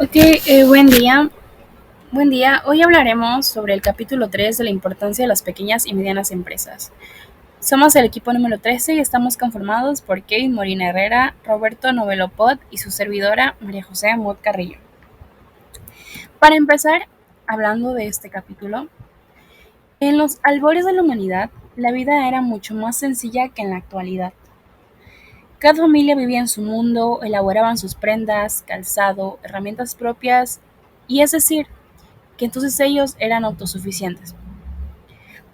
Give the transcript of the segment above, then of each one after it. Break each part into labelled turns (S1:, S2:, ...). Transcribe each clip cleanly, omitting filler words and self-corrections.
S1: Ok, buen día. Buen día. Hoy hablaremos sobre el capítulo 3 de la importancia de las pequeñas y medianas empresas. Somos el equipo número 13 y estamos conformados por Kevin Molina Herrera, Roberto Novelo Pot y su servidora María José Amut Carrillo. Para empezar, hablando de este capítulo, en los albores de la humanidad, la vida era mucho más sencilla que en la actualidad. Cada familia vivía en su mundo, elaboraban sus prendas, calzado, herramientas propias, y es decir, que entonces ellos eran autosuficientes.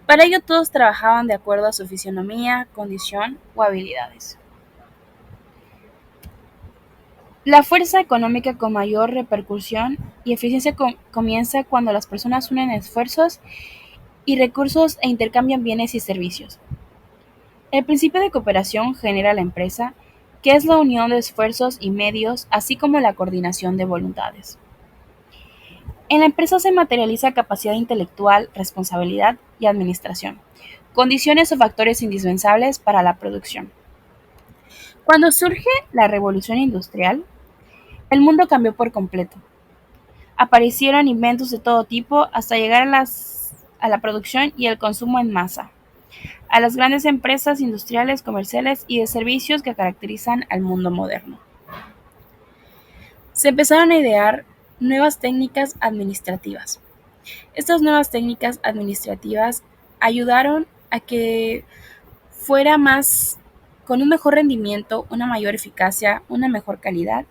S1: Para ello todos trabajaban de acuerdo a su fisionomía, condición o habilidades. La fuerza económica con mayor repercusión y eficiencia comienza cuando las personas unen esfuerzos y recursos e intercambian bienes y servicios. El principio de cooperación genera la empresa, que es la unión de esfuerzos y medios, así como la coordinación de voluntades. En la empresa se materializa capacidad intelectual, responsabilidad y administración, condiciones o factores indispensables para la producción. Cuando surge la revolución industrial, el mundo cambió por completo. Aparecieron inventos de todo tipo hasta llegar a la producción y el consumo en masa, a las grandes empresas industriales, comerciales y de servicios que caracterizan al mundo moderno. Se empezaron a idear nuevas técnicas administrativas. Estas nuevas técnicas administrativas ayudaron a que fuera más con un mejor rendimiento, una mayor eficacia, una mejor calidad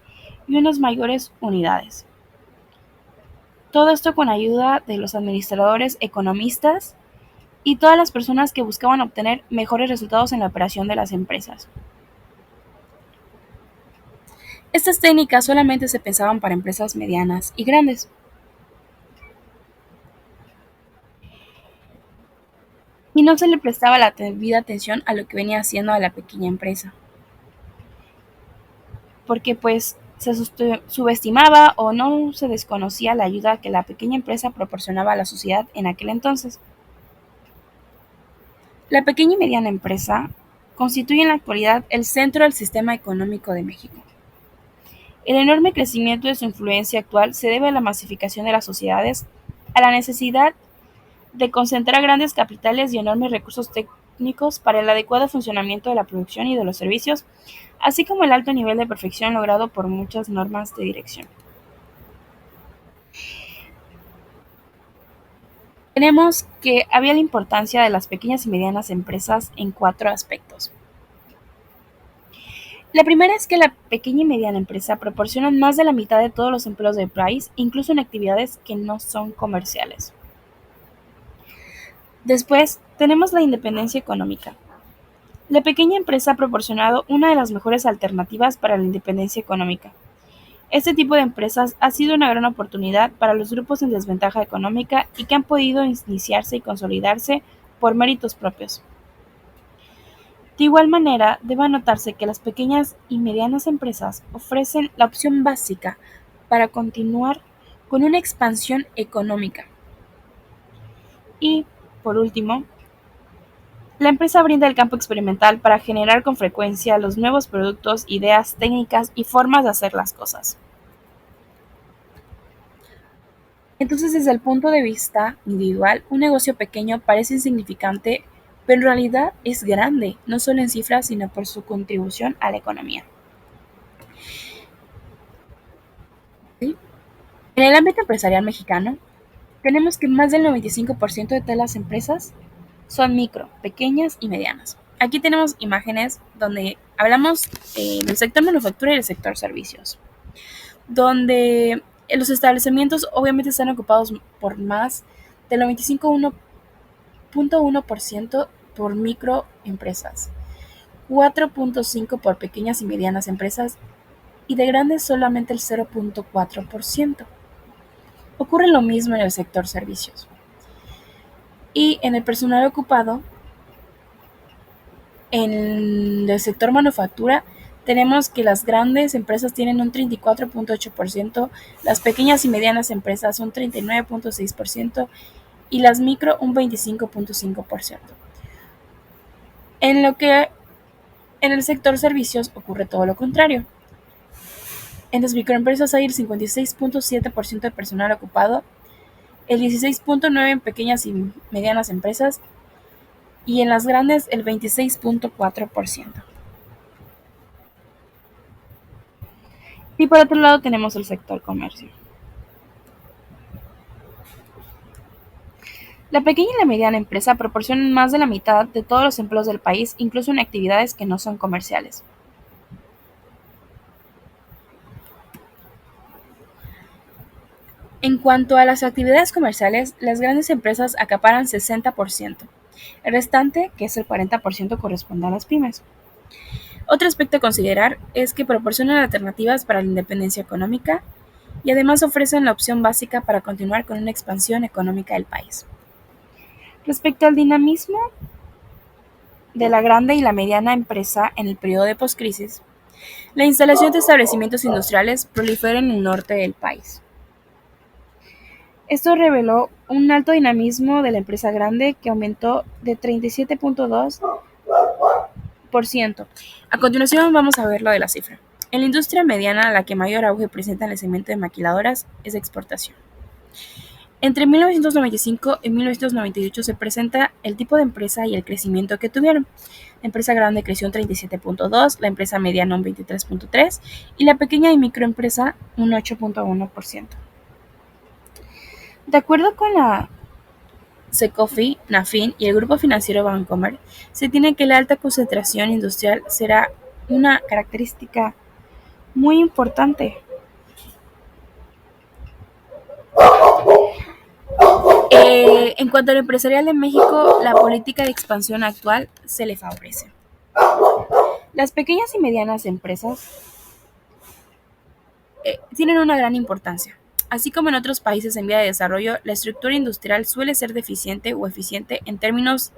S1: y unas mayores unidades. Todo esto con ayuda de los administradores, economistas y todas las personas que buscaban obtener mejores resultados en la operación de las empresas. Estas técnicas solamente se pensaban para empresas medianas y grandes, y no se le prestaba la debida atención a lo que venía haciendo a la pequeña empresa, porque pues se subestimaba o no se desconocía la ayuda que la pequeña empresa proporcionaba a la sociedad en aquel entonces. La pequeña y mediana empresa constituye en la actualidad el centro del sistema económico de México. El enorme crecimiento de su influencia actual se debe a la masificación de las sociedades, a la necesidad de concentrar grandes capitales y enormes recursos técnicos para el adecuado funcionamiento de la producción y de los servicios, así como el alto nivel de perfección logrado por muchas normas de dirección. Tenemos que había la importancia de las pequeñas y medianas empresas en cuatro aspectos. La primera es que la pequeña y mediana empresa proporcionan más de la mitad de todos los empleos del país, incluso en actividades que no son comerciales. Después, tenemos la independencia económica. La pequeña empresa ha proporcionado una de las mejores alternativas para la independencia económica. Este tipo de empresas ha sido una gran oportunidad para los grupos en desventaja económica y que han podido iniciarse y consolidarse por méritos propios. De igual manera, debe anotarse que las pequeñas y medianas empresas ofrecen la opción básica para continuar con una expansión económica. Y, por último, la empresa brinda el campo experimental para generar con frecuencia los nuevos productos, ideas, técnicas y formas de hacer las cosas. Entonces, desde el punto de vista individual, un negocio pequeño parece insignificante, pero en realidad es grande, no solo en cifras, sino por su contribución a la economía. ¿Sí? En el ámbito empresarial mexicano, tenemos que más del 95% de todas las empresas son micro, pequeñas y medianas. Aquí tenemos imágenes donde hablamos del sector manufactura y del sector servicios, donde los establecimientos obviamente están ocupados por más del 95.1% por microempresas, 4.5% por pequeñas y medianas empresas y de grandes solamente el 0.4%. Ocurre lo mismo en el sector servicios. Y en el personal ocupado, en el sector manufactura, tenemos que las grandes empresas tienen un 34.8%, las pequeñas y medianas empresas un 39.6% y las micro un 25.5%. En lo que en el sector servicios ocurre todo lo contrario. En las microempresas hay el 56.7% de personal ocupado, el 16.9% en pequeñas y medianas empresas y en las grandes el 26.4%. Y por otro lado tenemos el sector comercio. La pequeña y la mediana empresa proporcionan más de la mitad de todos los empleos del país, incluso en actividades que no son comerciales. En cuanto a las actividades comerciales, las grandes empresas acaparan 60%. El restante, que es el 40%, corresponde a las pymes. Otro aspecto a considerar es que proporcionan alternativas para la independencia económica y además ofrecen la opción básica para continuar con una expansión económica del país. Respecto al dinamismo de la grande y la mediana empresa en el periodo de poscrisis, la instalación de establecimientos industriales prolifera en el norte del país. Esto reveló un alto dinamismo de la empresa grande que aumentó de 37.2%. A continuación vamos a ver lo de la cifra. En la industria mediana, la que mayor auge presenta en el segmento de maquiladoras es exportación. Entre 1995 y 1998 se presenta el tipo de empresa y el crecimiento que tuvieron. La empresa grande creció un 37.2%, la empresa mediana un 23.3% y la pequeña y microempresa un 8.1%. De acuerdo con la Secofi, Nafin y el grupo financiero Bancomer, se tiene que la alta concentración industrial será una característica muy importante. En cuanto al empresarial de México, la política de expansión actual se le favorece. Las pequeñas y medianas empresas tienen una gran importancia. Así como en otros países en vía de desarrollo, la estructura industrial suele ser deficiente o eficiente en términos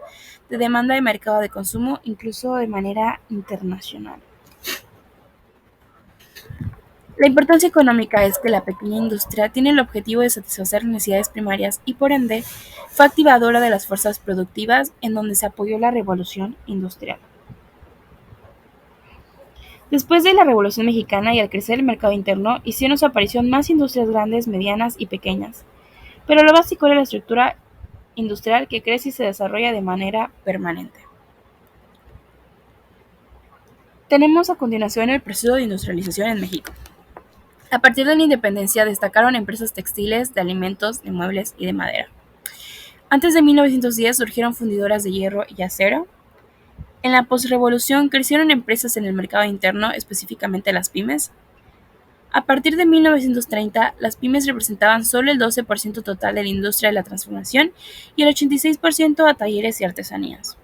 S1: de demanda de mercado de consumo, incluso de manera internacional. La importancia económica es que la pequeña industria tiene el objetivo de satisfacer necesidades primarias y por ende fue activadora de las fuerzas productivas en donde se apoyó la revolución industrial. Después de la Revolución Mexicana y al crecer el mercado interno, hicieron su aparición más industrias grandes, medianas y pequeñas. Pero lo básico era la estructura industrial que crece y se desarrolla de manera permanente. Tenemos a continuación el proceso de industrialización en México. A partir de la independencia destacaron empresas textiles, de alimentos, de muebles y de madera. Antes de 1910 surgieron fundidoras de hierro y acero. En la posrevolución crecieron empresas en el mercado interno, específicamente las pymes. A partir de 1930, las pymes representaban solo el 12% total de la industria de la transformación y el 86% a talleres y artesanías.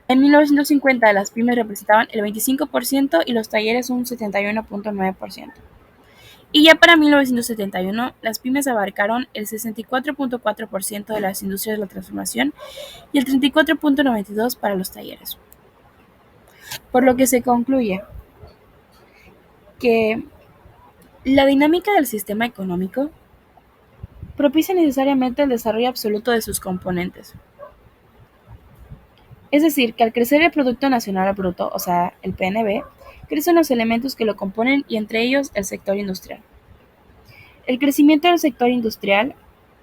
S1: En 1950, las pymes representaban el 25% y los talleres un 71.9%. Y ya para 1971, las pymes abarcaron el 64.4% de las industrias de la transformación y el 34.92% para los talleres. Por lo que se concluye que la dinámica del sistema económico propicia necesariamente el desarrollo absoluto de sus componentes. Es decir, que al crecer el Producto Nacional Bruto, o sea, el PNB, crecen los elementos que lo componen y entre ellos el sector industrial. El crecimiento del sector industrial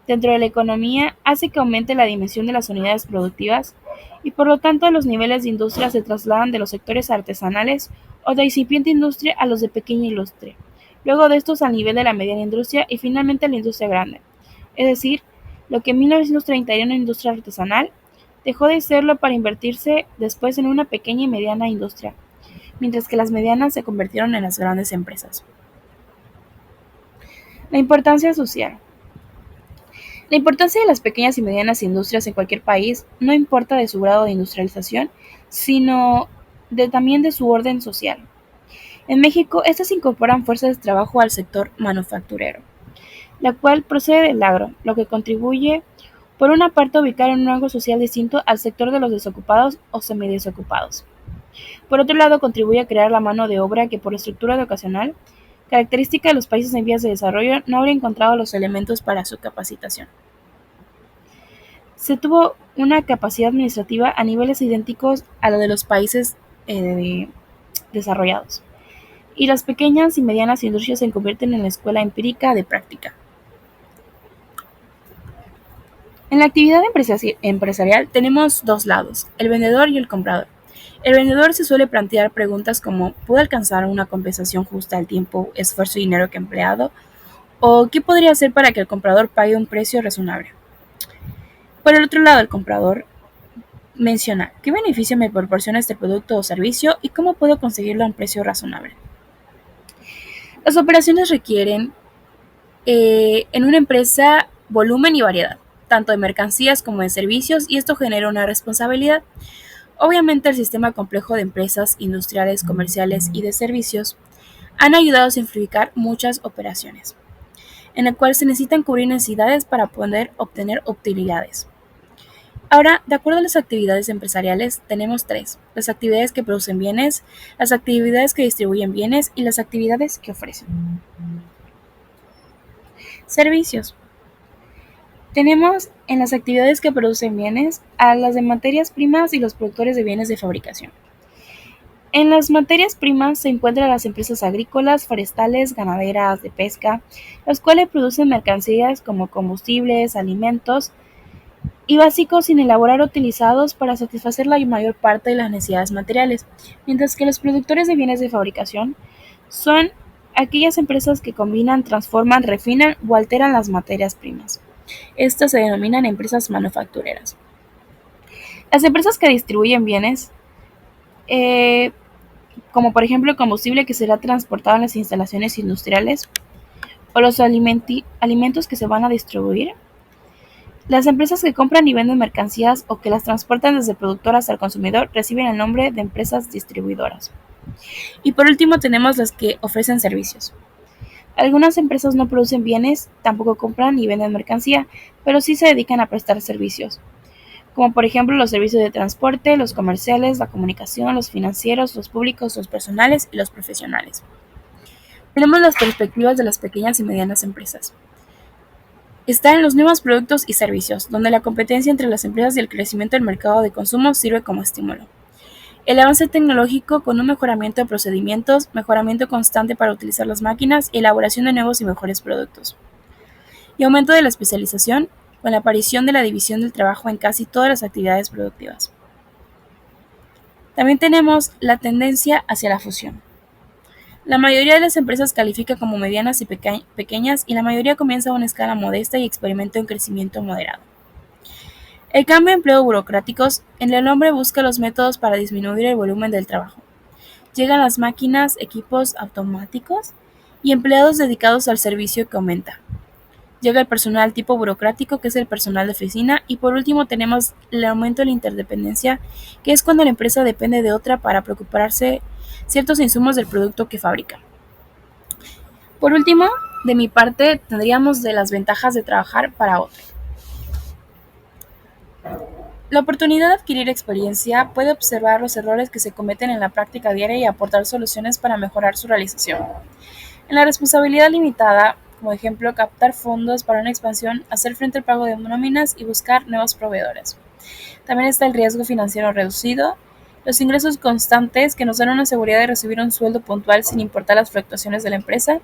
S1: dentro de la economía hace que aumente la dimensión de las unidades productivas y por lo tanto los niveles de industria se trasladan de los sectores artesanales o de incipiente industria a los de pequeña industria, luego de estos al nivel de la mediana industria y finalmente a la industria grande. Es decir, lo que en 1930 era una industria artesanal, dejó de serlo para invertirse después en una pequeña y mediana industria, mientras que las medianas se convirtieron en las grandes empresas. La importancia social. La importancia de las pequeñas y medianas industrias en cualquier país no importa de su grado de industrialización, sino también de su orden social. En México, estas incorporan fuerzas de trabajo al sector manufacturero, la cual procede del agro, lo que contribuye, por una parte, a ubicar en un rango social distinto al sector de los desocupados o semidesocupados. Por otro lado, contribuye a crear la mano de obra que, por estructura educacional, característica de los países en vías de desarrollo, no habría encontrado los elementos para su capacitación. Se tuvo una capacidad administrativa a niveles idénticos a lo de los países desarrollados. y las pequeñas y medianas industrias se convierten en la escuela empírica de práctica. En la actividad empresarial tenemos dos lados, el vendedor y el comprador. El vendedor se suele plantear preguntas como ¿puedo alcanzar una compensación justa al tiempo, esfuerzo y dinero que he empleado? ¿O qué podría hacer para que el comprador pague un precio razonable? Por el otro lado, el comprador menciona ¿qué beneficio me proporciona este producto o servicio y cómo puedo conseguirlo a un precio razonable? Las operaciones requieren en una empresa volumen y variedad, tanto de mercancías como de servicios, y esto genera una responsabilidad. Obviamente el sistema complejo de empresas industriales, comerciales y de servicios han ayudado a simplificar muchas operaciones, en el cual se necesitan cubrir necesidades para poder obtener utilidades. Ahora, de acuerdo a las actividades empresariales, tenemos tres: las actividades que producen bienes, las actividades que distribuyen bienes y las actividades que ofrecen servicios. Tenemos en las actividades que producen bienes a las de materias primas y los productores de bienes de fabricación. En las materias primas se encuentran las empresas agrícolas, forestales, ganaderas, de pesca, las cuales producen mercancías como combustibles, alimentos y básicos sin elaborar utilizados para satisfacer la mayor parte de las necesidades materiales, mientras que los productores de bienes de fabricación son aquellas empresas que combinan, transforman, refinan o alteran las materias primas. Estas se denominan empresas manufactureras. Las empresas que distribuyen bienes, eh, como por ejemplo el combustible que será transportado en las instalaciones industriales o los alimentos que se van a distribuir. Las empresas que compran y venden mercancías o que las transportan desde el productor hasta el consumidor reciben el nombre de empresas distribuidoras. Y por último tenemos las que ofrecen servicios. Algunas empresas no producen bienes, tampoco compran ni venden mercancía, pero sí se dedican a prestar servicios, como por ejemplo los servicios de transporte, los comerciales, la comunicación, los financieros, los públicos, los personales y los profesionales. Tenemos las perspectivas de las pequeñas y medianas empresas. Está en los nuevos productos y servicios, donde la competencia entre las empresas y el crecimiento del mercado de consumo sirve como estímulo. El avance tecnológico con un mejoramiento de procedimientos, mejoramiento constante para utilizar las máquinas y elaboración de nuevos y mejores productos. Y aumento de la especialización con la aparición de la división del trabajo en casi todas las actividades productivas. También tenemos la tendencia hacia la fusión. La mayoría de las empresas califica como medianas y pequeñas, y la mayoría comienza a una escala modesta y experimenta un crecimiento moderado. El cambio de empleo burocráticos. En el hombre busca los métodos para disminuir el volumen del trabajo. Llegan las máquinas, equipos automáticos y empleados dedicados al servicio que aumenta. Llega el personal tipo burocrático, que es el personal de oficina, y por último tenemos el aumento de la interdependencia, que es cuando la empresa depende de otra para procurarse ciertos insumos del producto que fabrica. Por último, de mi parte, tendríamos de las ventajas de trabajar para otro. La oportunidad de adquirir experiencia, puede observar los errores que se cometen en la práctica diaria y aportar soluciones para mejorar su realización. En la responsabilidad limitada, como ejemplo, captar fondos para una expansión, hacer frente al pago de nóminas y buscar nuevos proveedores. También está el riesgo financiero reducido, los ingresos constantes que nos dan una seguridad de recibir un sueldo puntual sin importar las fluctuaciones de la empresa,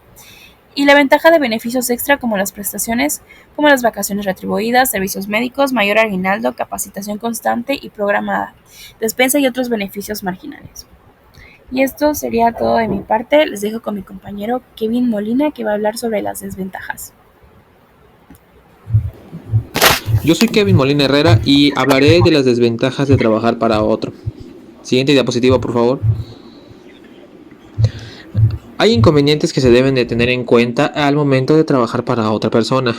S1: y la ventaja de beneficios extra como las prestaciones, como las vacaciones retribuidas, servicios médicos, mayor aguinaldo, capacitación constante y programada, despensa y otros beneficios marginales. Y esto sería todo de mi parte. Les dejo con mi compañero Kevin Molina, que va a hablar sobre las desventajas.
S2: Yo soy Kevin Molina Herrera y hablaré de las desventajas de trabajar para otro. Siguiente diapositiva, por favor. Hay inconvenientes que se deben de tener en cuenta al momento de trabajar para otra persona.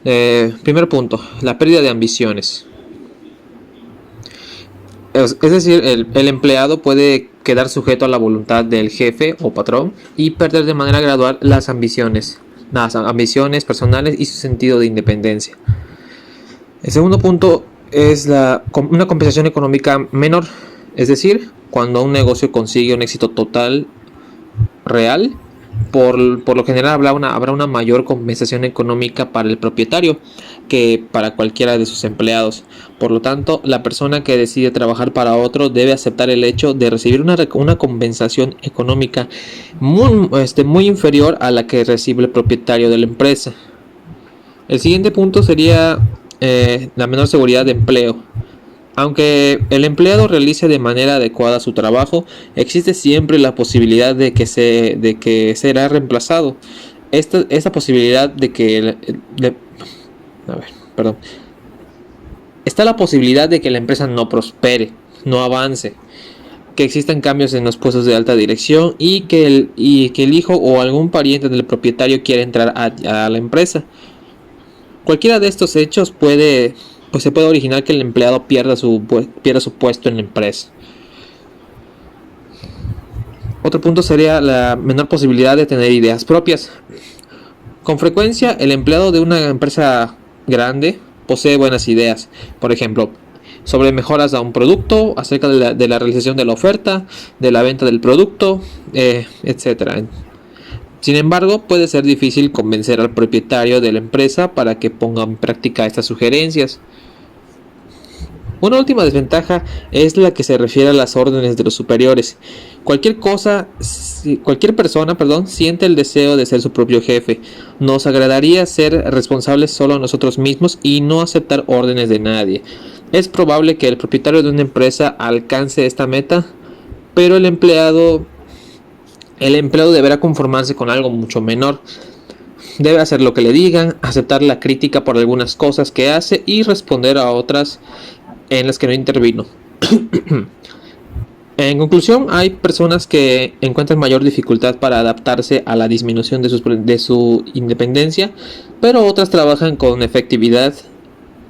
S2: Primer punto, la pérdida de ambiciones. Es decir, el empleado puede quedar sujeto a la voluntad del jefe o patrón y perder de manera gradual las ambiciones personales y su sentido de independencia. El segundo punto es una compensación económica menor, es decir, cuando un negocio consigue un éxito total real, por lo general habrá una mayor compensación económica para el propietario, que para cualquiera de sus empleados. Por lo tanto, la persona que decide trabajar para otro debe aceptar el hecho de recibir una compensación económica muy inferior a la que recibe el propietario de la empresa. El siguiente punto sería la menor seguridad de empleo. Aunque el empleado realice de manera adecuada su trabajo, existe siempre la posibilidad de que será reemplazado. Esta posibilidad de que está la posibilidad de que la empresa no prospere, no avance, que existan cambios en los puestos de alta dirección y que el hijo o algún pariente del propietario quiera entrar a la empresa. Cualquiera de estos hechos se puede originar que el empleado pierda su puesto en la empresa. Otro punto sería la menor posibilidad de tener ideas propias. Con frecuencia, el empleado de una empresa grande posee buenas ideas, por ejemplo, sobre mejoras a un producto, acerca de la realización de la oferta, de la venta del producto, etc. Sin embargo, puede ser difícil convencer al propietario de la empresa para que ponga en práctica estas sugerencias. Una última desventaja es la que se refiere a las órdenes de los superiores. Cualquier persona, siente el deseo de ser su propio jefe. Nos agradaría ser responsables solo nosotros mismos y no aceptar órdenes de nadie. Es probable que el propietario de una empresa alcance esta meta, pero el empleado deberá conformarse con algo mucho menor. Debe hacer lo que le digan, aceptar la crítica por algunas cosas que hace y responder a otras en las que no intervino. En conclusión, hay personas que encuentran mayor dificultad para adaptarse a la disminución de su independencia, pero otras trabajan con efectividad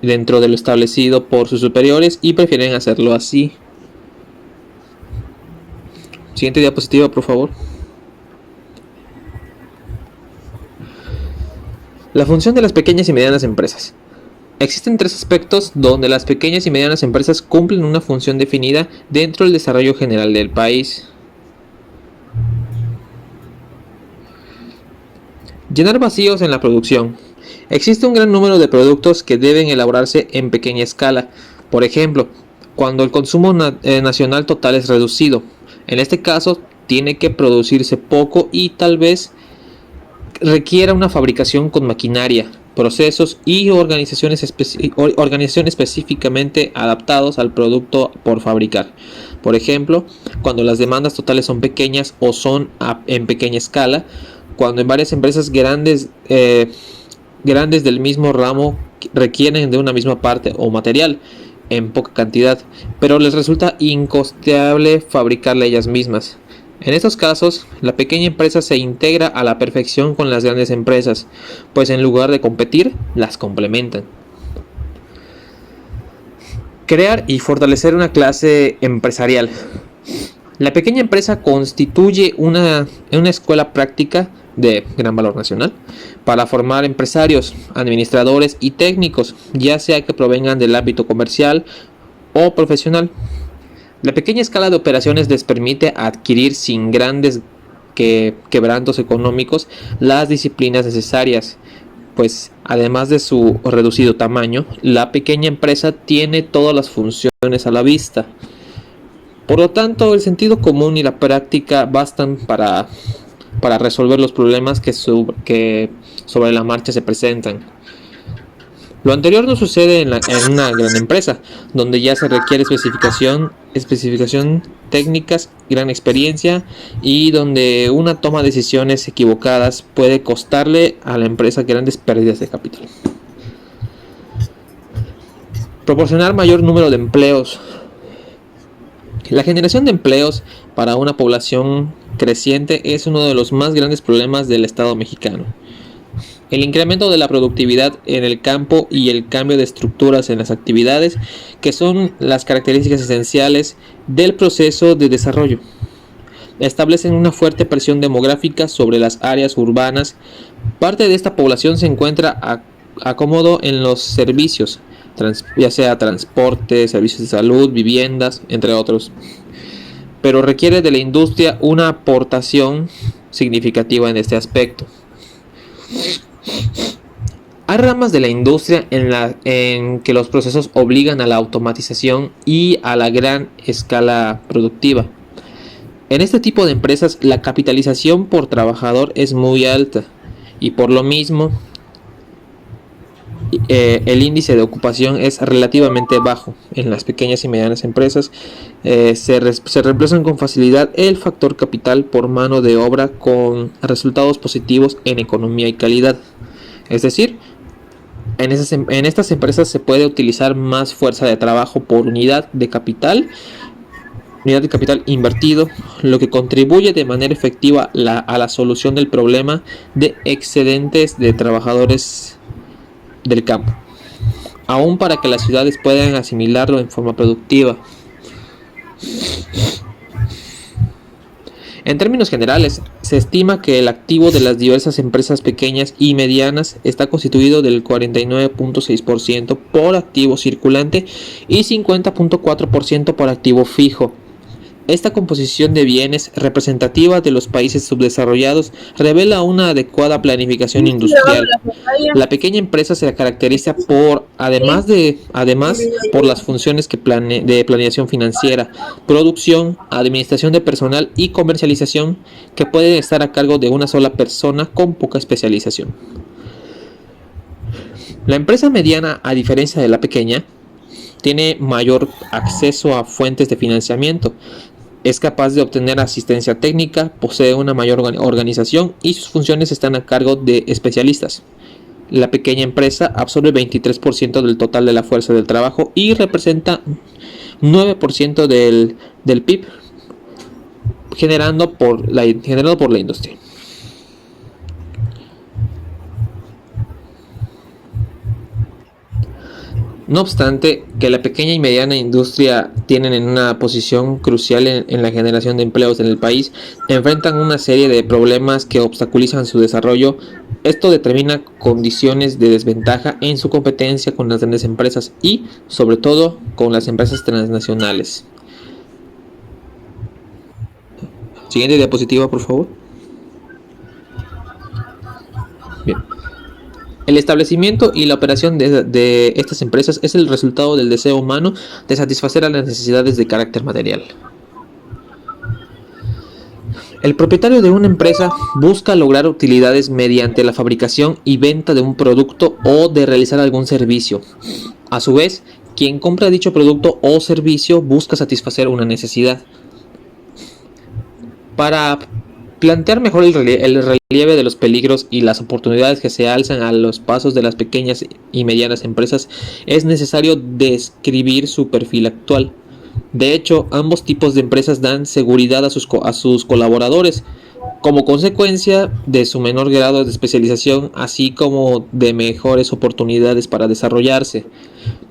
S2: dentro de lo establecido por sus superiores y prefieren hacerlo así. Siguiente diapositiva, por favor. La función de las pequeñas y medianas empresas. Existen tres aspectos donde las pequeñas y medianas empresas cumplen una función definida dentro del desarrollo general del país. Llenar vacíos en la producción. Existe un gran número de productos que deben elaborarse en pequeña escala. Por ejemplo, cuando el consumo nacional total es reducido. En este caso, tiene que producirse poco y tal vez requiera una fabricación con maquinaria, procesos y organizaciones específicamente adaptados al producto por fabricar. Por ejemplo, cuando las demandas totales son pequeñas o son en pequeña escala, cuando en varias empresas grandes del mismo ramo requieren de una misma parte o material en poca cantidad, pero les resulta incosteable fabricarla ellas mismas. En estos casos, la pequeña empresa se integra a la perfección con las grandes empresas, pues en lugar de competir, las complementan. Crear y fortalecer una clase empresarial. La pequeña empresa constituye una escuela práctica de gran valor nacional para formar empresarios, administradores y técnicos, ya sea que provengan del ámbito comercial o profesional. La pequeña escala de operaciones les permite adquirir sin grandes quebrantos económicos las disciplinas necesarias, pues además de su reducido tamaño, la pequeña empresa tiene todas las funciones a la vista. Por lo tanto, el sentido común y la práctica bastan para resolver los problemas que sobre la marcha se presentan. Lo anterior no sucede en una gran empresa, donde ya se requiere especificación técnicas, gran experiencia y donde una toma de decisiones equivocadas puede costarle a la empresa grandes pérdidas de capital. Proporcionar mayor número de empleos. La generación de empleos para una población creciente es uno de los más grandes problemas del Estado mexicano. El incremento de la productividad en el campo y el cambio de estructuras en las actividades, que son las características esenciales del proceso de desarrollo, establecen una fuerte presión demográfica sobre las áreas urbanas. Parte de esta población se encuentra acomodo en los servicios, ya sea transporte, servicios de salud, viviendas, entre otros, pero requiere de la industria una aportación significativa en este aspecto. Hay ramas de la industria en que los procesos obligan a la automatización y a la gran escala productiva. En este tipo de empresas la capitalización por trabajador es muy alta y por lo mismo el índice de ocupación es relativamente bajo. En las pequeñas y medianas empresas se reemplazan con facilidad el factor capital por mano de obra con resultados positivos en economía y calidad. Es decir, en estas empresas se puede utilizar más fuerza de trabajo por unidad de capital invertido, lo que contribuye de manera efectiva a la solución del problema de excedentes de trabajadores del campo, aún para que las ciudades puedan asimilarlo en forma productiva. En términos generales, se estima que el activo de las diversas empresas pequeñas y medianas está constituido del 49.6% por activo circulante y 50.4% por activo fijo. Esta composición de bienes representativa de los países subdesarrollados revela una adecuada planificación industrial. La pequeña empresa se caracteriza además por las funciones de planeación financiera, producción, administración de personal y comercialización que pueden estar a cargo de una sola persona con poca especialización. La empresa mediana, a diferencia de la pequeña, tiene mayor acceso a fuentes de financiamiento, es capaz de obtener asistencia técnica, posee una mayor organización y sus funciones están a cargo de especialistas. La pequeña empresa absorbe 23% del total de la fuerza del trabajo y representa 9% del PIB generado por la industria. No obstante, que la pequeña y mediana industria tienen en una posición crucial en la generación de empleos en el país, enfrentan una serie de problemas que obstaculizan su desarrollo. Esto determina condiciones de desventaja en su competencia con las grandes empresas y, sobre todo, con las empresas transnacionales. Siguiente diapositiva, por favor. Bien. El establecimiento y la operación de estas empresas es el resultado del deseo humano de satisfacer a las necesidades de carácter material. El propietario de una empresa busca lograr utilidades mediante la fabricación y venta de un producto o de realizar algún servicio. A su vez, quien compra dicho producto o servicio busca satisfacer una necesidad. Para plantear mejor el relieve de los peligros y las oportunidades que se alzan a los pasos de las pequeñas y medianas empresas, es necesario describir su perfil actual. De hecho, ambos tipos de empresas dan seguridad a sus colaboradores, como consecuencia de su menor grado de especialización, así como de mejores oportunidades para desarrollarse.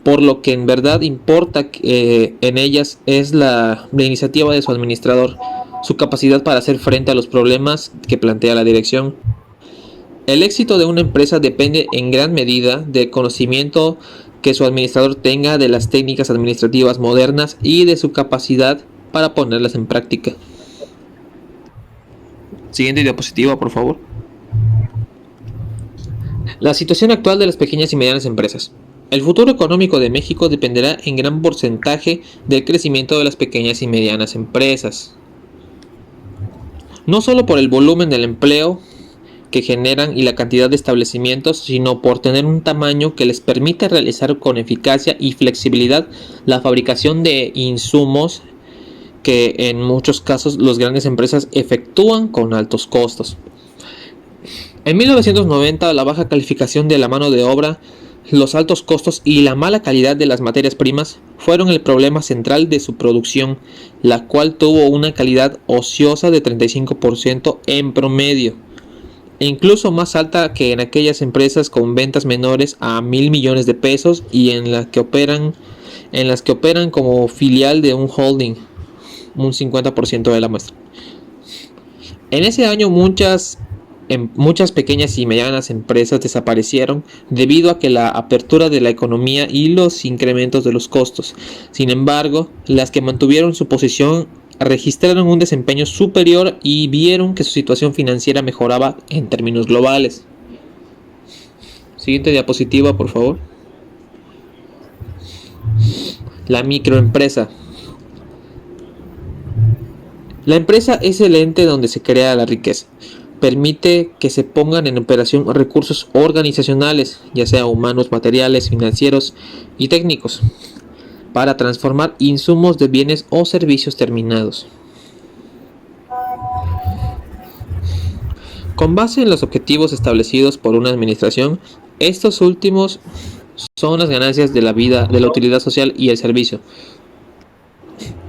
S2: Por lo que en verdad importa en ellas es la iniciativa de su administrador, su capacidad para hacer frente a los problemas que plantea la dirección. El éxito de una empresa depende en gran medida del conocimiento que su administrador tenga de las técnicas administrativas modernas y de su capacidad para ponerlas en práctica. Siguiente diapositiva, por favor. La situación actual de las pequeñas y medianas empresas. El futuro económico de México dependerá en gran porcentaje del crecimiento de las pequeñas y medianas empresas. No solo por el volumen del empleo que generan y la cantidad de establecimientos, sino por tener un tamaño que les permite realizar con eficacia y flexibilidad la fabricación de insumos que en muchos casos las grandes empresas efectúan con altos costos. En 1990, la baja calificación de la mano de obra, los altos costos y la mala calidad de las materias primas fueron el problema central de su producción, la cual tuvo una calidad ociosa de 35% en promedio, e incluso más alta que en aquellas empresas con ventas menores a 1,000 millones de pesos y en las que operan como filial de un holding, un 50% de la muestra. En ese año muchas pequeñas y medianas empresas desaparecieron debido a que la apertura de la economía y los incrementos de los costos. Sin embargo, las que mantuvieron su posición registraron un desempeño superior y vieron que su situación financiera mejoraba en términos globales. Siguiente diapositiva, por favor. La microempresa. La empresa es el ente donde se crea la riqueza. Permite que se pongan en operación recursos organizacionales, ya sea humanos, materiales, financieros y técnicos, para transformar insumos de bienes o servicios terminados. Con base en los objetivos establecidos por una administración, estos últimos son las ganancias de la vida, de la utilidad social y el servicio.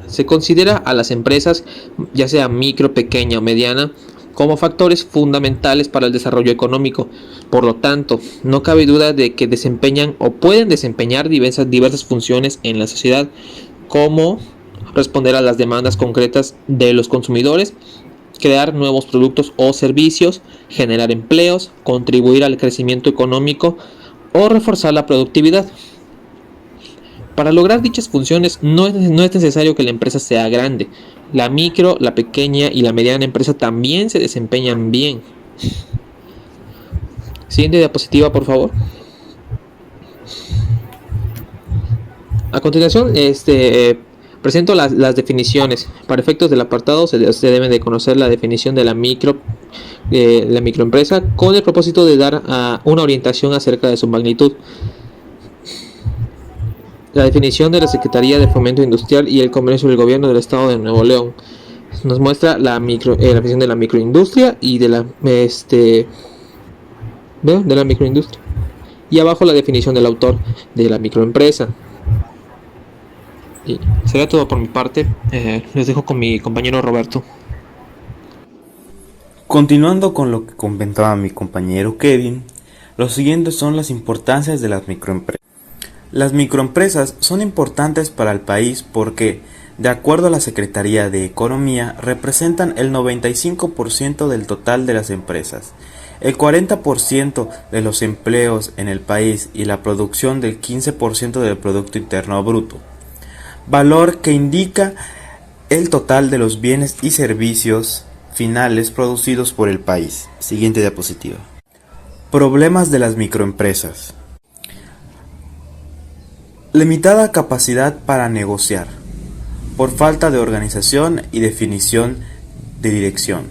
S2: Se considera a las empresas, ya sea micro, pequeña o mediana, como factores fundamentales para el desarrollo económico. Por lo tanto, no cabe duda de que desempeñan o pueden desempeñar diversas funciones en la sociedad, como responder a las demandas concretas de los consumidores, crear nuevos productos o servicios, generar empleos, contribuir al crecimiento económico o reforzar la productividad. Para lograr dichas funciones no es necesario que la empresa sea grande. La micro, la pequeña y la mediana empresa también se desempeñan bien. Siguiente diapositiva, por favor. A continuación, presento las definiciones. Para efectos del apartado se deben de conocer la definición de la microempresa con el propósito de dar una orientación acerca de su magnitud. La definición de la Secretaría de Fomento Industrial y el Comercio del Gobierno del Estado de Nuevo León nos muestra la definición de la microindustria y de la microindustria. Y abajo la definición del autor de la microempresa. Y será todo por mi parte. Les dejo con mi compañero Roberto.
S3: Continuando con lo que comentaba mi compañero Kevin, los siguientes son las importancias de las microempresas. Las microempresas son importantes para el país porque, de acuerdo a la Secretaría de Economía, representan el 95% del total de las empresas, el 40% de los empleos en el país y la producción del 15% del Producto Interno Bruto, valor que indica el total de los bienes y servicios finales producidos por el país. Siguiente diapositiva. Problemas de las microempresas. Limitada capacidad para negociar, por falta de organización y definición de dirección.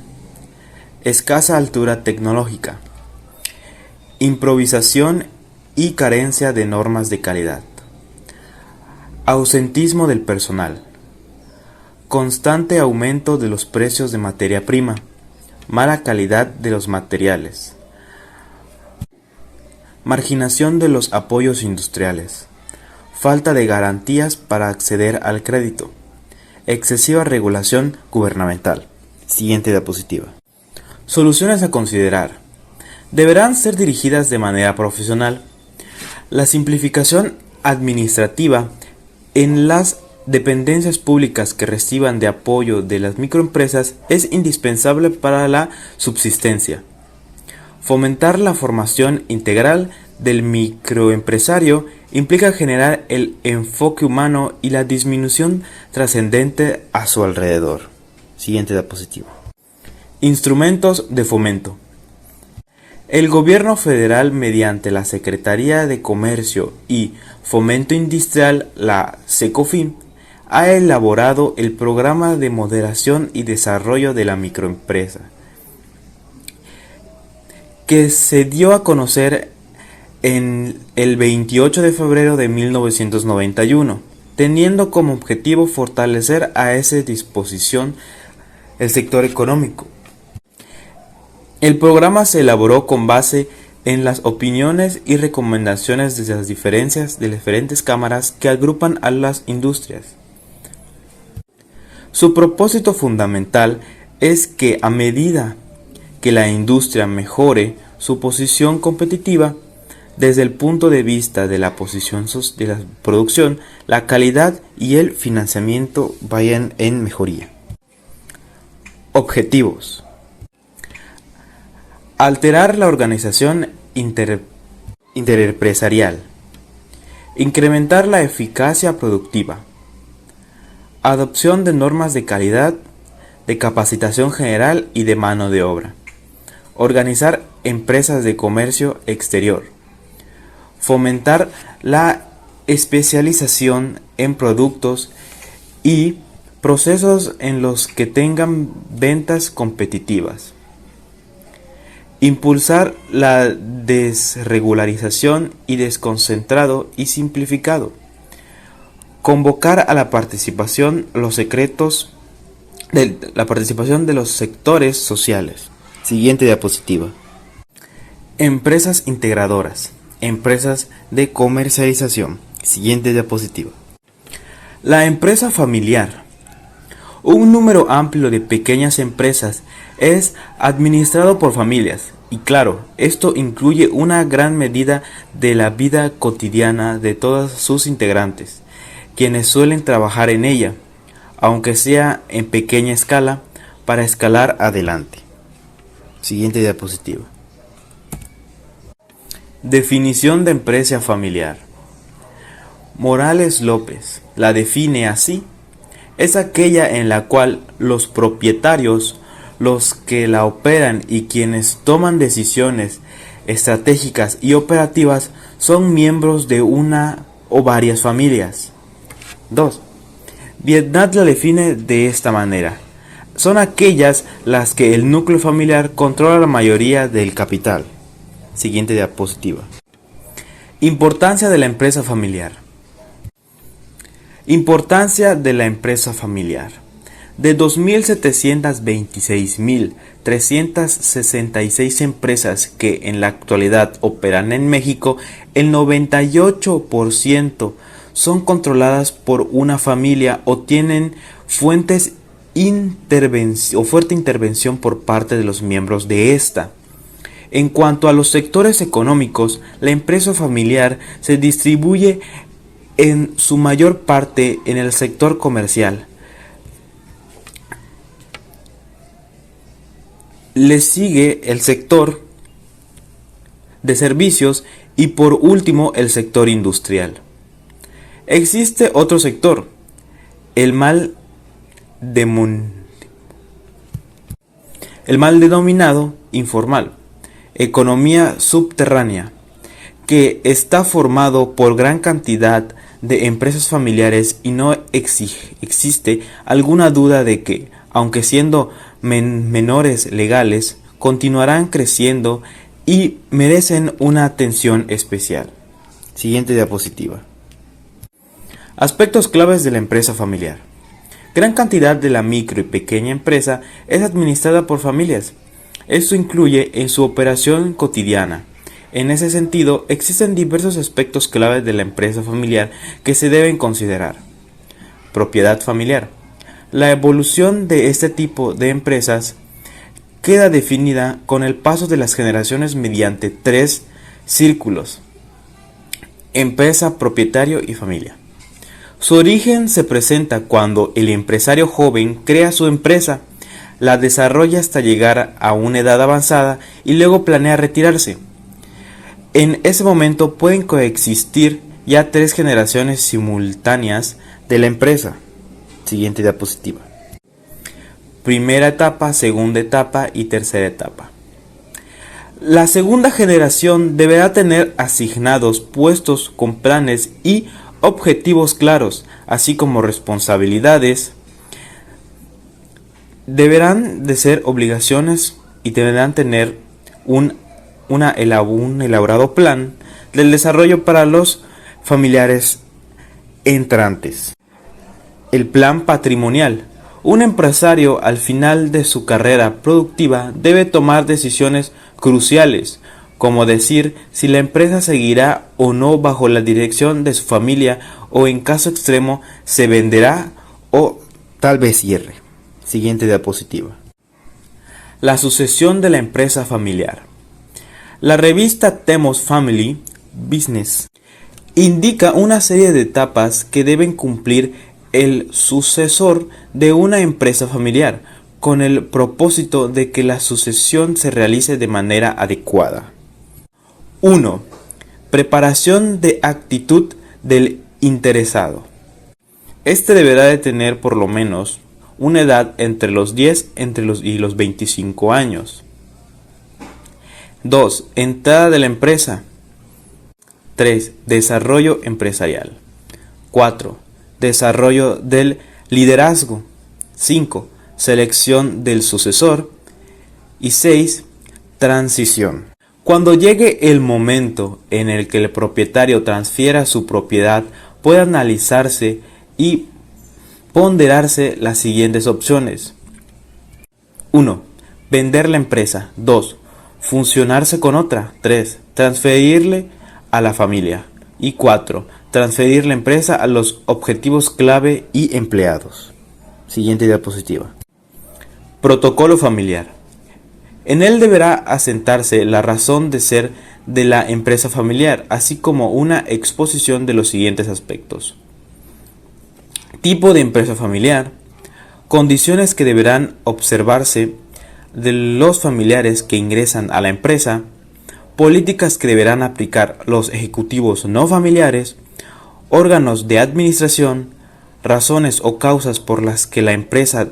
S3: Escasa altura tecnológica. Improvisación y carencia de normas de calidad. Ausentismo del personal. Constante aumento de los precios de materia prima. Mala calidad de los materiales. Marginación de los apoyos industriales. Falta de garantías para acceder al crédito. Excesiva regulación gubernamental. Siguiente diapositiva. Soluciones a considerar. Deberán ser dirigidas de manera profesional. La simplificación administrativa en las dependencias públicas que reciban de apoyo de las microempresas es indispensable para la subsistencia. Fomentar la formación integral del microempresario implica generar el enfoque humano y la disminución trascendente a su alrededor. Siguiente diapositiva. Instrumentos de fomento. El gobierno federal, mediante la Secretaría de Comercio y Fomento Industrial, la SECOFIM, ha elaborado el Programa de Moderación y Desarrollo de la Microempresa, que se dio a conocer en el 28 de febrero de 1991, teniendo como objetivo fortalecer a esa disposición el sector económico. El programa se elaboró con base en las opiniones y recomendaciones de las diferentes cámaras que agrupan a las industrias. Su propósito fundamental es que a medida que la industria mejore su posición competitiva, desde el punto de vista de la posición de la producción, la calidad y el financiamiento vayan en mejoría. Objetivos. Alterar la organización interempresarial. Incrementar la eficacia productiva. Adopción de normas de calidad, de capacitación general y de mano de obra. Organizar empresas de comercio exterior. fomentar la especialización en productos y procesos en los que tengan ventas competitivas. Impulsar la desregularización y desconcentrado y simplificado. Convocar a la participación de los sectores sociales. Siguiente diapositiva. Empresas integradoras. Empresas de comercialización. Siguiente diapositiva. La empresa familiar. Un número amplio de pequeñas empresas es administrado por familias y claro, esto incluye una gran medida de la vida cotidiana de todos sus integrantes, quienes suelen trabajar en ella, aunque sea en pequeña escala, para escalar adelante. Siguiente diapositiva. Definición de empresa familiar. Morales López la define así: es aquella en la cual los propietarios, los que la operan y quienes toman decisiones estratégicas y operativas son miembros de una o varias familias. 2. Vietnam la define de esta manera: son aquellas las que el núcleo familiar controla la mayoría del capital. Siguiente diapositiva. Importancia de la empresa familiar. Importancia de la empresa familiar. De 2.726.366 empresas que en la actualidad operan en México, el 98% son controladas por una familia o tienen fuerte intervención por parte de los miembros de esta. En cuanto a los sectores económicos, la empresa familiar se distribuye en su mayor parte en el sector comercial. Le sigue el sector de servicios y por último el sector industrial. Existe otro sector, el mal denominado informal, economía subterránea, que está formado por gran cantidad de empresas familiares y no existe alguna duda de que, aunque siendo menores legales, continuarán creciendo y merecen una atención especial. Siguiente diapositiva. Aspectos claves de la empresa familiar. Gran cantidad de la micro y pequeña empresa es administrada por familias. Esto incluye en su operación cotidiana. En ese sentido, existen diversos aspectos claves de la empresa familiar que se deben considerar. Propiedad familiar. La evolución de este tipo de empresas queda definida con el paso de las generaciones mediante 3 círculos: empresa, propietario y familia. Su origen se presenta cuando el empresario joven crea su empresa, la desarrolla hasta llegar a una edad avanzada y luego planea retirarse. En ese momento pueden coexistir ya 3 generaciones simultáneas de la empresa. Siguiente diapositiva. Primera etapa, segunda etapa y tercera etapa. La segunda generación deberá tener asignados puestos con planes y objetivos claros, así como responsabilidades. Deberán de ser obligaciones y deberán tener un elaborado plan del desarrollo para los familiares entrantes. El plan patrimonial. Un empresario al final de su carrera productiva debe tomar decisiones cruciales, como decir si la empresa seguirá o no bajo la dirección de su familia o en caso extremo se venderá o tal vez cierre. Siguiente diapositiva. La sucesión de la empresa familiar. La revista Temos Family Business indica una serie de etapas que deben cumplir el sucesor de una empresa familiar, con el propósito de que la sucesión se realice de manera adecuada. 1. Preparación de actitud del interesado. Este deberá de tener por lo menos una edad entre los 10 y los 25 años. 2. Entrada de la empresa. 3. Desarrollo empresarial. 4. Desarrollo del liderazgo. 5. Selección del sucesor. Y 6. Transición. Cuando llegue el momento en el que el propietario transfiera su propiedad, puede analizarse y ponderarse las siguientes opciones. 1. Vender la empresa. 2. Fusionarse con otra. 3. Transferirle a la familia. Y 4. Transferir la empresa a los objetivos clave y empleados. Siguiente diapositiva. Protocolo familiar. En él deberá asentarse la razón de ser de la empresa familiar, así como una exposición de los siguientes aspectos. Tipo de empresa familiar. Condiciones que deberán observarse de los familiares que ingresan a la empresa. Políticas que deberán aplicar los ejecutivos no familiares. Órganos de administración. Razones o causas por las que la empresa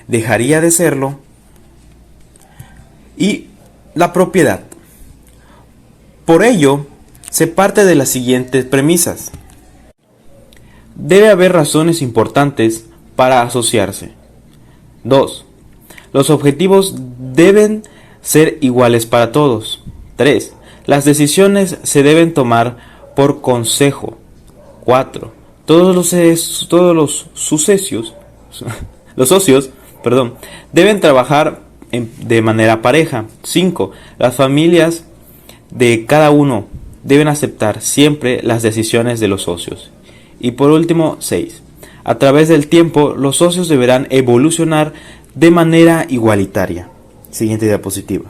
S3: dejaría de serlo. Y la propiedad. Por ello, se parte de las siguientes premisas. Debe haber razones importantes para asociarse. 2. Los objetivos deben ser iguales para todos. 3. Las decisiones se deben tomar por consejo. 4. Todos los socios deben trabajar de manera pareja. 5. Las familias de cada uno deben aceptar siempre las decisiones de los socios. Y por último, 6. A través del tiempo, los socios deberán evolucionar de manera igualitaria. Siguiente diapositiva.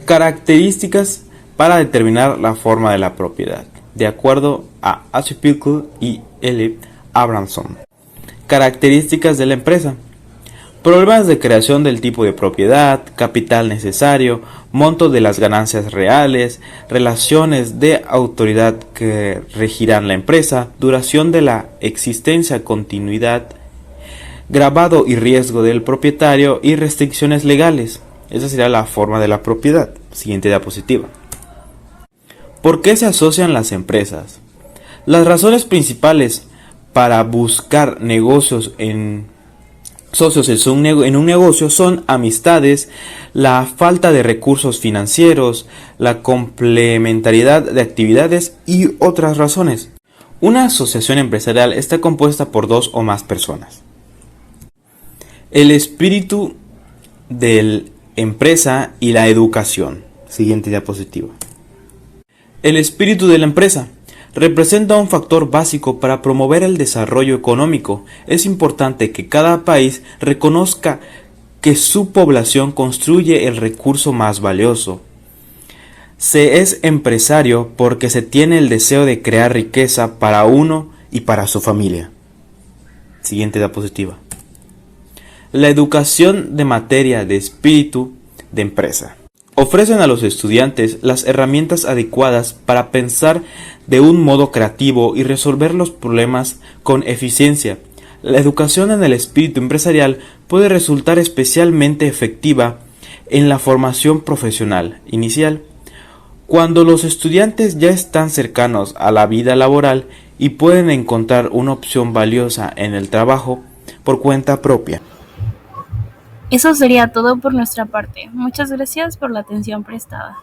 S3: Características para determinar la forma de la propiedad, de acuerdo a H. Pilkey y L. Abramson. Características de la empresa. Problemas de creación del tipo de propiedad, capital necesario, monto de las ganancias reales, relaciones de autoridad que regirán la empresa, duración de la existencia, continuidad, grabado y riesgo del propietario y restricciones legales. Esa sería la forma de la propiedad. Siguiente diapositiva. ¿Por qué se asocian las empresas? Las razones principales para buscar socios en un negocio son amistades, la falta de recursos financieros, la complementariedad de actividades y otras razones. Una asociación empresarial está compuesta por 2 o más personas. El espíritu de la empresa y la educación. Siguiente diapositiva. El espíritu de la empresa representa un factor básico para promover el desarrollo económico. Es importante que cada país reconozca que su población construye el recurso más valioso. Se es empresario porque se tiene el deseo de crear riqueza para uno y para su familia. Siguiente diapositiva. La educación de materia de espíritu de empresa. Ofrecen a los estudiantes las herramientas adecuadas para pensar de un modo creativo y resolver los problemas con eficiencia. La educación en el espíritu empresarial puede resultar especialmente efectiva en la formación profesional inicial, cuando los estudiantes ya están cercanos a la vida laboral y pueden encontrar una opción valiosa en el trabajo por cuenta propia.
S1: Eso sería todo por nuestra parte. Muchas gracias por la atención prestada.